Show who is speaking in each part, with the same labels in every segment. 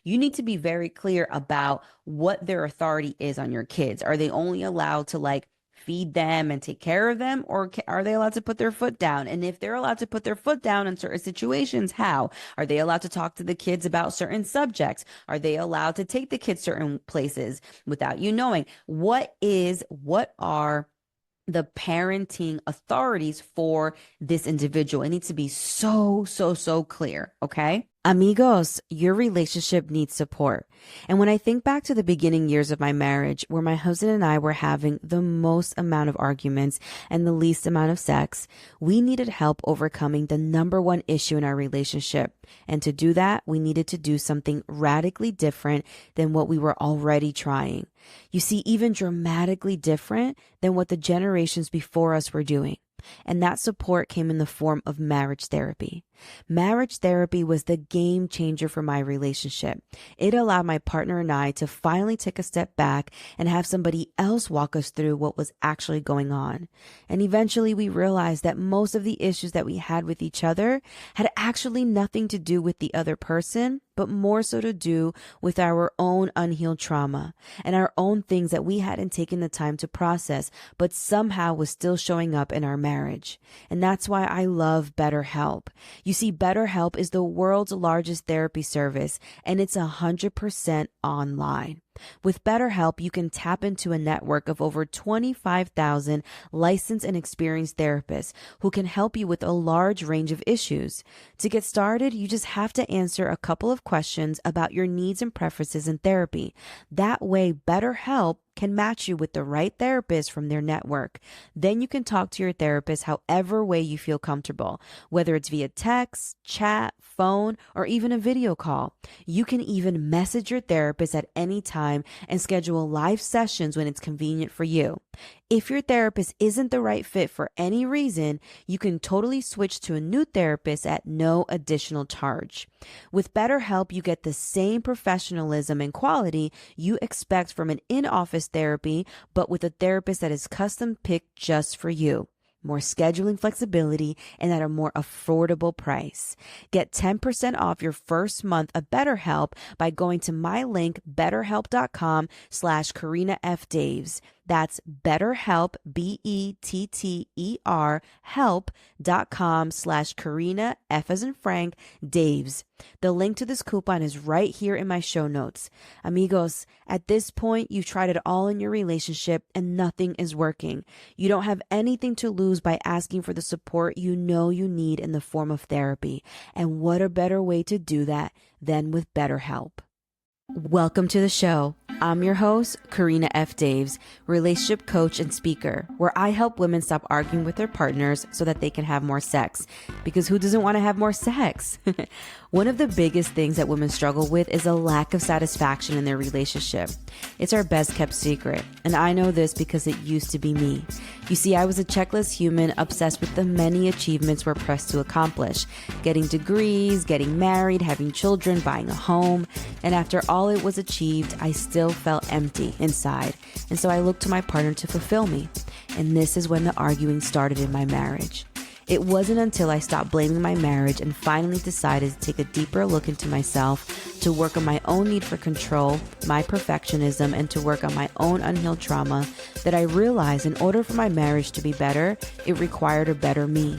Speaker 1: you need to be very clear about what their authority is on your kids. Are they only allowed to feed them and take care of them, or are they allowed to put their foot down? And if they're allowed to put their foot down in certain situations, how? Are they allowed to talk to the kids about certain subjects? Are they allowed to take the kids certain places without you knowing? What are the parenting authorities for this individual? It needs to be so, so, so clear. Okay. Amigos, your relationship needs support. And when I think back to the beginning years of my marriage, where my husband and I were having the most amount of arguments and the least amount of sex, we needed help overcoming the number one issue in our relationship. And to do that, we needed to do something radically different than what we were already trying. You see, even dramatically different than what the generations before us were doing. And that support came in the form of marriage therapy. Marriage therapy was the game changer for my relationship. It allowed my partner and I to finally take a step back and have somebody else walk us through what was actually going on. And eventually we realized that most of the issues that we had with each other had actually nothing to do with the other person, but more so to do with our own unhealed trauma and our own things that we hadn't taken the time to process, but somehow was still showing up in our marriage. And that's why I love BetterHelp. You see, BetterHelp is the world's largest therapy service, and it's 100% online. With BetterHelp, you can tap into a network of over 25,000 licensed and experienced therapists who can help you with a large range of issues. To get started, you just have to answer a couple of questions about your needs and preferences in therapy. That way, BetterHelp can match you with the right therapist from their network. Then you can talk to your therapist however way you feel comfortable, whether it's via text, chat, phone, or even a video call. You can even message your therapist at any time and schedule live sessions when it's convenient for you. If your therapist isn't the right fit for any reason, you can totally switch to a new therapist at no additional charge. With BetterHelp, you get the same professionalism and quality you expect from an in-office therapy, but with a therapist that is custom picked just for you. More scheduling flexibility, and at a more affordable price. Get 10% off your first month of BetterHelp by going to my link, betterhelp.com/Karina F. Daves. That's BetterHelp, BETTER, help.com/Karina, F as in Frank, Daves. The link to this coupon is right here in my show notes. Amigos, at this point, you've tried it all in your relationship and nothing is working. You don't have anything to lose by asking for the support you know you need in the form of therapy. And what a better way to do that than with BetterHelp. Welcome to the show. I'm your host, Karina F. Daves, relationship coach and speaker, where I help women stop arguing with their partners so that they can have more sex. Because who doesn't want to have more sex? One of the biggest things that women struggle with is a lack of satisfaction in their relationship. It's our best kept secret, and I know this because it used to be me. You see, I was a checklist human obsessed with the many achievements we're pressed to accomplish. Getting degrees, getting married, having children, buying a home. And after all it was achieved, I still felt empty inside. And so I looked to my partner to fulfill me. And this is when the arguing started in my marriage. It wasn't until I stopped blaming my marriage and finally decided to take a deeper look into myself, to work on my own need for control, my perfectionism, and to work on my own unhealed trauma, that I realized in order for my marriage to be better, it required a better me.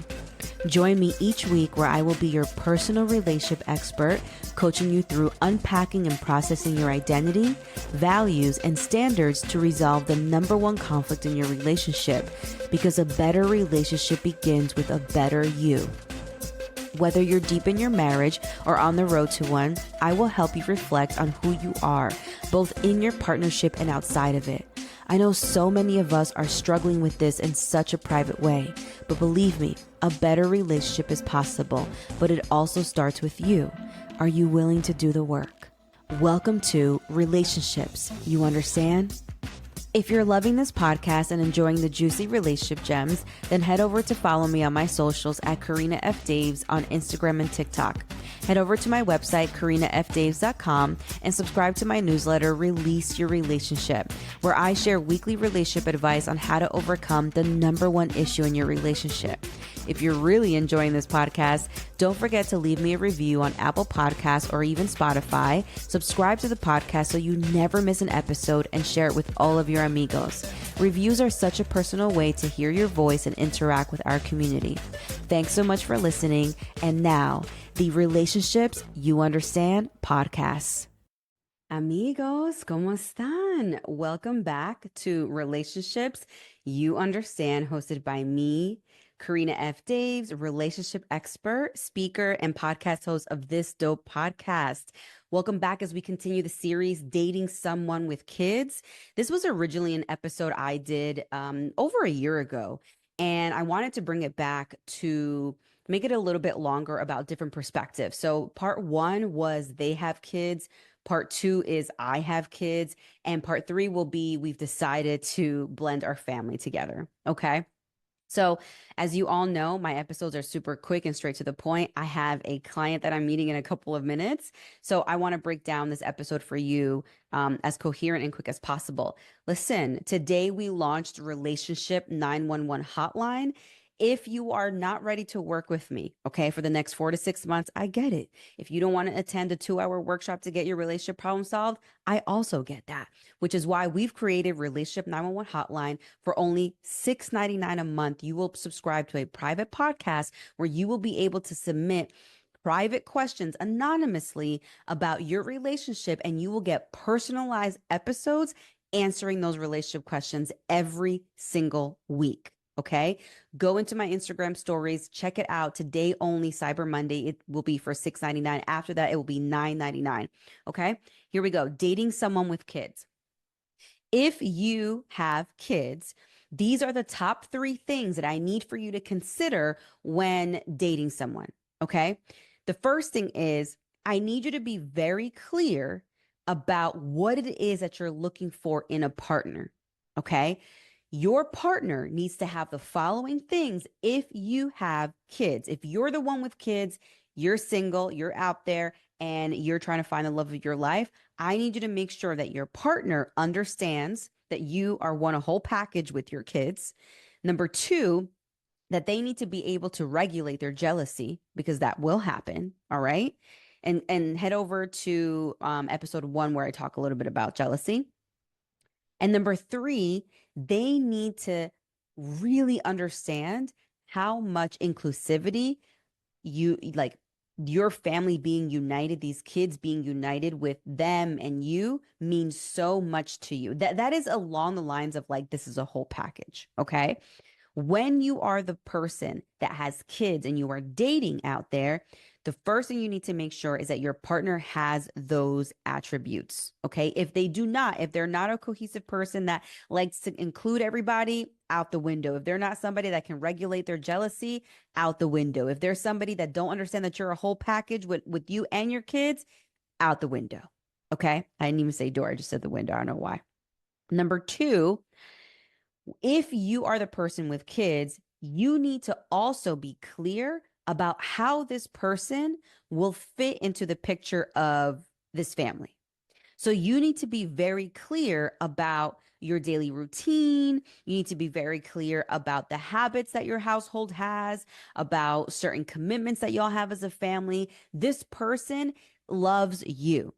Speaker 1: Join me each week where I will be your personal relationship expert, coaching you through unpacking and processing your identity, values, and standards to resolve the number one conflict in your relationship, because a better relationship begins with a better you. Whether you're deep in your marriage or on the road to one, I will help you reflect on who you are, both in your partnership and outside of it. I know so many of us are struggling with this in such a private way, but believe me, a better relationship is possible, but it also starts with you. Are you willing to do the work? Welcome to Relationships. You understand? If you're loving this podcast and enjoying the juicy relationship gems, then head over to follow me on my socials at Karina F. Daves on Instagram and TikTok. Head over to my website, KarinaFDaves.com, and subscribe to my newsletter, Release Your Relationship, where I share weekly relationship advice on how to overcome the number one issue in your relationship. If you're really enjoying this podcast, don't forget to leave me a review on Apple Podcasts or even Spotify. Subscribe to the podcast so you never miss an episode and share it with all of your amigos. Reviews are such a personal way to hear your voice and interact with our community. Thanks so much for listening. And now, the Relationships You Understand podcast. Amigos, ¿cómo están? Welcome back to Relationships You Understand, hosted by me, Karina F. Daves, relationship expert, speaker, and podcast host of this dope podcast. Welcome back as we continue the series, Dating Someone with Kids. This was originally an episode I did over a year ago, and I wanted to bring it back to make it a little bit longer about different perspectives. So part one was they have kids. Part two is I have kids. And part three will be we've decided to blend our family together. Okay. So as you all know, my episodes are super quick and straight to the point. I have a client that I'm meeting in a couple of minutes. So I want to break down this episode for you as coherent and quick as possible. Listen, today we launched Relationship 911 Hotline. If you are not ready to work with me, okay, for the next 4 to 6 months, I get it. If you don't want to attend a 2-hour workshop to get your relationship problem solved, I also get that, which is why we've created Relationship 911 Hotline for only $6.99 a month. You will subscribe to a private podcast where you will be able to submit private questions anonymously about your relationship, and you will get personalized episodes answering those relationship questions every single week. Okay. Go into my Instagram stories, check it out. Today only, Cyber Monday, it will be for $6.99. After that, it will be $9.99. Okay. Here we go. Dating someone with kids. If you have kids, these are the top 3 things that I need for you to consider when dating someone. Okay. The first thing is I need you to be very clear about what it is that you're looking for in a partner. Okay. Your partner needs to have the following things if you have kids. If you're the one with kids, you're single, you're out there, and you're trying to find the love of your life, I need you to make sure that your partner understands that you are one a whole package with your kids. Number 2, that they need to be able to regulate their jealousy, because that will happen. All right. And head over to episode 1 where I talk a little bit about jealousy. And number 3, they need to really understand how much inclusivity you like, your family being united, these kids being united with them and you means so much to you. That is along the lines of like, this is a whole package. Okay. When you are the person that has kids and you are dating out there, the first thing you need to make sure is that your partner has those attributes. Okay. If they do not, if they're not a cohesive person that likes to include everybody, out the window. If they're not somebody that can regulate their jealousy, out the window. If there's somebody that don't understand that you're a whole package with you and your kids, out the window. Okay. I didn't even say door. I just said the window. I don't know why. Number 2, if you are the person with kids, you need to also be clear about how this person will fit into the picture of this family. So you need to be very clear about your daily routine. You need to be very clear about the habits that your household has, about certain commitments that y'all have as a family. This person loves you.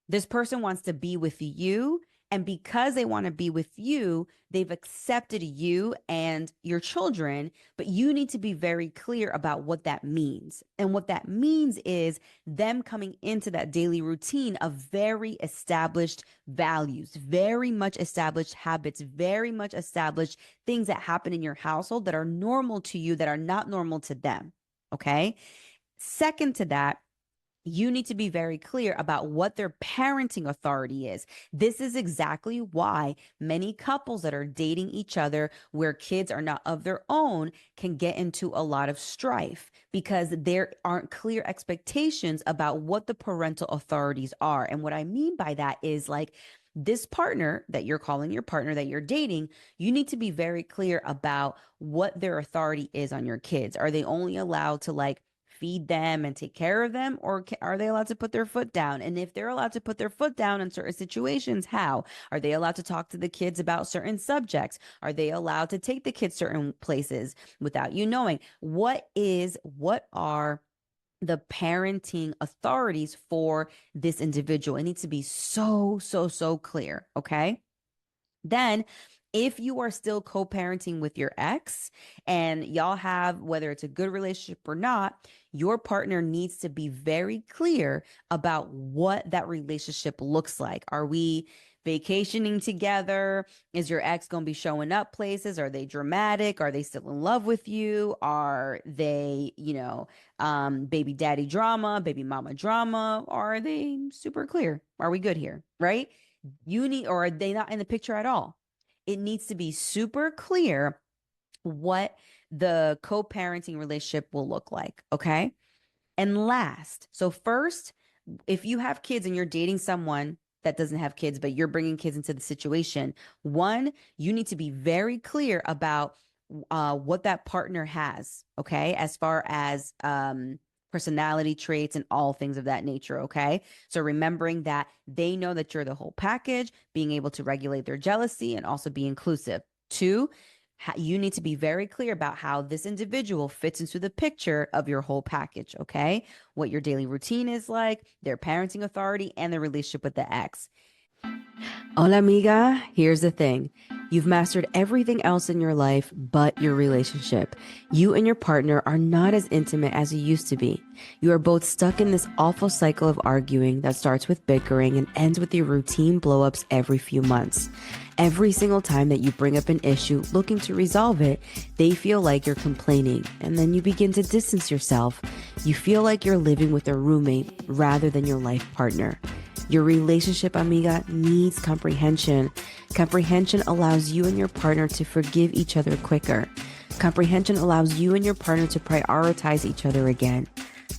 Speaker 1: This person wants to be with you. And because they want to be with you, they've accepted you and your children, but you need to be very clear about what that means. And what that means is them coming into that daily routine of very established values, very much established habits, very much established things that happen in your household that are normal to you, that are not normal to them. Okay. Second to that, you need to be very clear about what their parenting authority is. This is exactly why many couples that are dating each other where kids are not of their own can get into a lot of strife, because there aren't clear expectations about what the parental authorities are. And what I mean by that is like, this partner that you're calling your partner that you're dating, you need to be very clear about what their authority is on your kids. Are they only allowed to like feed them and take care of them, or are they allowed to put their foot down? And if they're allowed to put their foot down in certain situations, how? Are they allowed to talk to the kids about certain subjects? Are they allowed to take the kids certain places without you knowing? What are the parenting authorities for this individual? It needs to be so, so, so clear. Okay. Then, if you are still co parenting with your ex and y'all have, whether it's a good relationship or not, your partner needs to be very clear about what that relationship looks like. Are we vacationing together? Is your ex going to be showing up places? Are they dramatic? Are they still in love with you? Are they, baby daddy drama, baby mama drama? Or are they super clear? Are we good here? Right? Or are they not in the picture at all? It needs to be super clear what the co-parenting relationship will look like. Okay. And last, so first, if you have kids and you're dating someone that doesn't have kids, but you're bringing kids into the situation, one, you need to be very clear about what that partner has, okay, as far as personality traits and all things of that nature, okay? So remembering that they know that you're the whole package, being able to regulate their jealousy and also be inclusive. Two, you need to be very clear about how this individual fits into the picture of your whole package, okay? What your daily routine is like, their parenting authority, and the relationship with the ex. Hola, amiga. Here's the thing. You've mastered everything else in your life but your relationship. You and your partner are not as intimate as you used to be. You are both stuck in this awful cycle of arguing that starts with bickering and ends with your routine blow-ups every few months. Every single time that you bring up an issue looking to resolve it, they feel like you're complaining, and then you begin to distance yourself. You feel like you're living with a roommate rather than your life partner. Your relationship, amiga, needs comprehension. Comprehension allows you and your partner to forgive each other quicker. Comprehension allows you and your partner to prioritize each other again.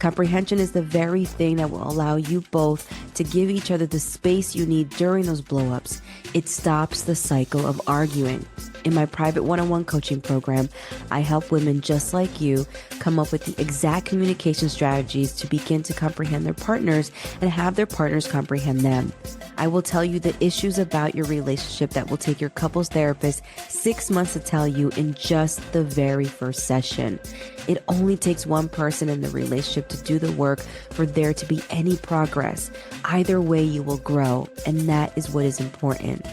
Speaker 1: Comprehension is the very thing that will allow you both to give each other the space you need during those blowups. It stops the cycle of arguing. In my private one-on-one coaching program, I help women just like you come up with the exact communication strategies to begin to comprehend their partners and have their partners comprehend them. I will tell you the issues about your relationship that will take your couples therapist 6 months to tell you in just the very first session. It only takes one person in the relationship to do the work for there to be any progress. Either way, you will grow, and that is what is important.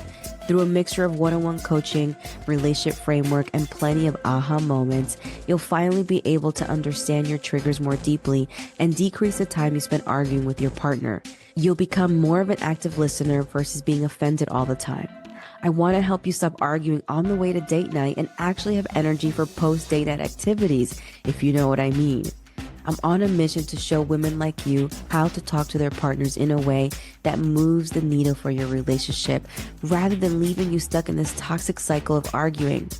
Speaker 1: Through a mixture of one-on-one coaching, relationship framework, and plenty of aha moments, you'll finally be able to understand your triggers more deeply and decrease the time you spend arguing with your partner. You'll become more of an active listener versus being offended all the time. I want to help you stop arguing on the way to date night and actually have energy for post-date night activities, if you know what I mean. I'm on a mission to show women like you how to talk to their partners in a way that moves the needle for your relationship rather than leaving you stuck in this toxic cycle of arguing.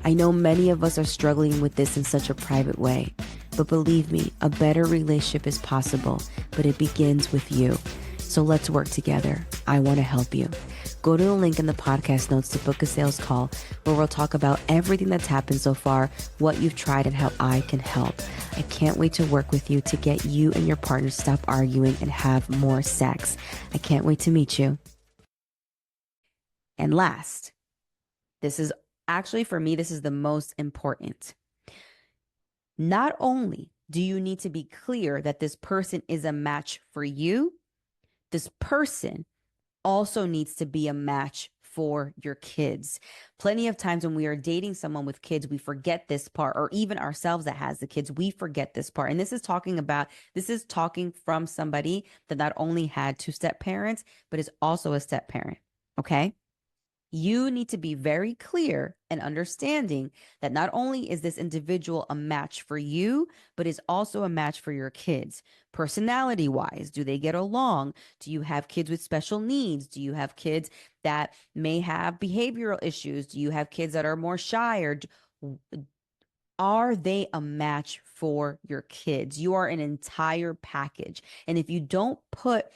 Speaker 1: I know many of us are struggling with this in such a private way, but believe me, a better relationship is possible, but it begins with you. So let's work together. I want to help you. Go to the link in the podcast notes to book a sales call where we'll talk about everything that's happened so far, what you've tried, and how I can help. I can't wait to work with you to get you and your partner to stop arguing and have more sex. I can't wait to meet you. And last, this is actually for me, this is the most important. Not only do you need to be clear that this person is a match for you, this person also needs to be a match for your kids. Plenty of times when we are dating someone with kids, we forget this part, or even ourselves that has the kids, we forget this part. And this is talking from somebody that not only had two step parents, but is also a step parent. Okay. You need to be very clear and understanding that not only is this individual a match for you, but is also a match for your kids. Personality wise, do they get along? Do you have kids with special needs? Do you have kids that may have behavioral issues? Do you have kids that are more shy? Or are they a match for your kids? You are an entire package. And if you don't put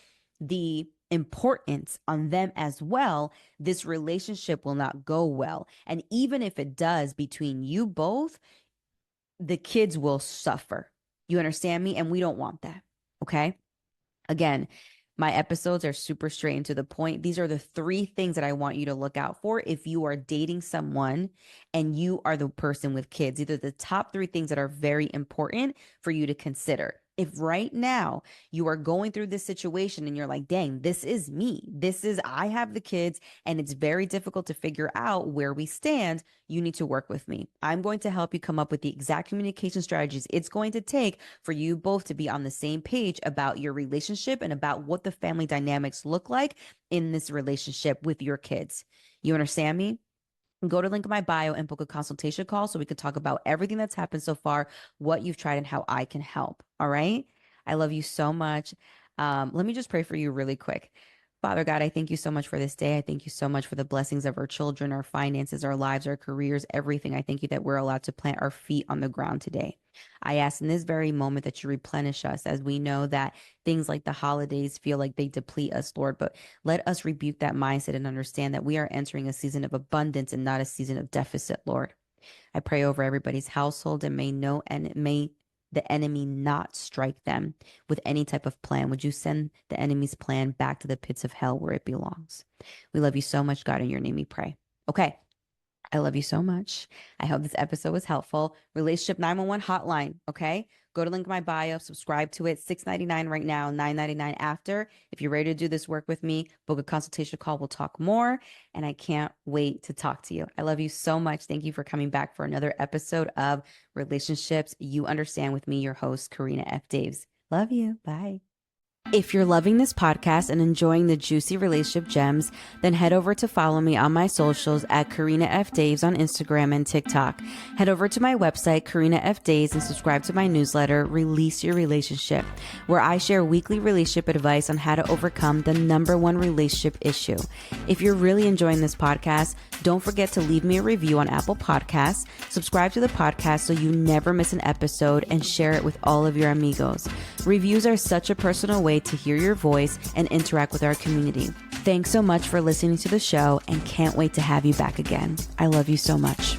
Speaker 1: the importance on them as well, this relationship will not go well. And even if it does between you both, the kids will suffer. You understand me? And we don't want that. Okay. Again, my episodes are super straight and to the point. These are the 3 things that I want you to look out for if you are dating someone and you are the person with kids. These are the top 3 things that are very important for you to consider. If right now you are going through this situation and you're like, dang, this is me. I have the kids and it's very difficult to figure out where we stand. You need to work with me. I'm going to help you come up with the exact communication strategies it's going to take for you both to be on the same page about your relationship and about what the family dynamics look like in this relationship with your kids. You understand me? Go to link in my bio and book a consultation call so we can talk about everything that's happened so far, what you've tried, and how I can help. All right. I love you so much. Let me just pray for you really quick. Father God, I thank you so much for this day. I thank you so much for the blessings of our children, our finances, our lives, our careers, everything. I thank you that we're allowed to plant our feet on the ground today. I ask in this very moment that you replenish us, as we know that things like the holidays feel like they deplete us, Lord, but let us rebuke that mindset and understand that we are entering a season of abundance and not a season of deficit, Lord. I pray over everybody's household and may the enemy not strike them with any type of plan. Would you send the enemy's plan back to the pits of hell where it belongs? We love you so much, God. In your name we pray. Okay. I love you so much. I hope this episode was helpful. Relationship 911 hotline. Okay. Go to link in my bio, subscribe to it. $6.99 right now, $9.99 after. If you're ready to do this work with me, book a consultation call. We'll talk more. And I can't wait to talk to you. I love you so much. Thank you for coming back for another episode of Relationships You Understand with me, your host, Karina F. Daves. Love you. Bye. If you're loving this podcast and enjoying the juicy relationship gems, then head over to follow me on my socials at Karina F. Daves on Instagram and TikTok. Head over to my website, Karina F. Daves, and subscribe to my newsletter, Release Your Relationship, where I share weekly relationship advice on how to overcome the #1 relationship issue. If you're really enjoying this podcast, don't forget to leave me a review on Apple Podcasts, subscribe to the podcast so you never miss an episode, and share it with all of your amigos. Reviews are such a personal way to hear your voice and interact with our community. Thanks so much for listening to the show and can't wait to have you back again. I love you so much.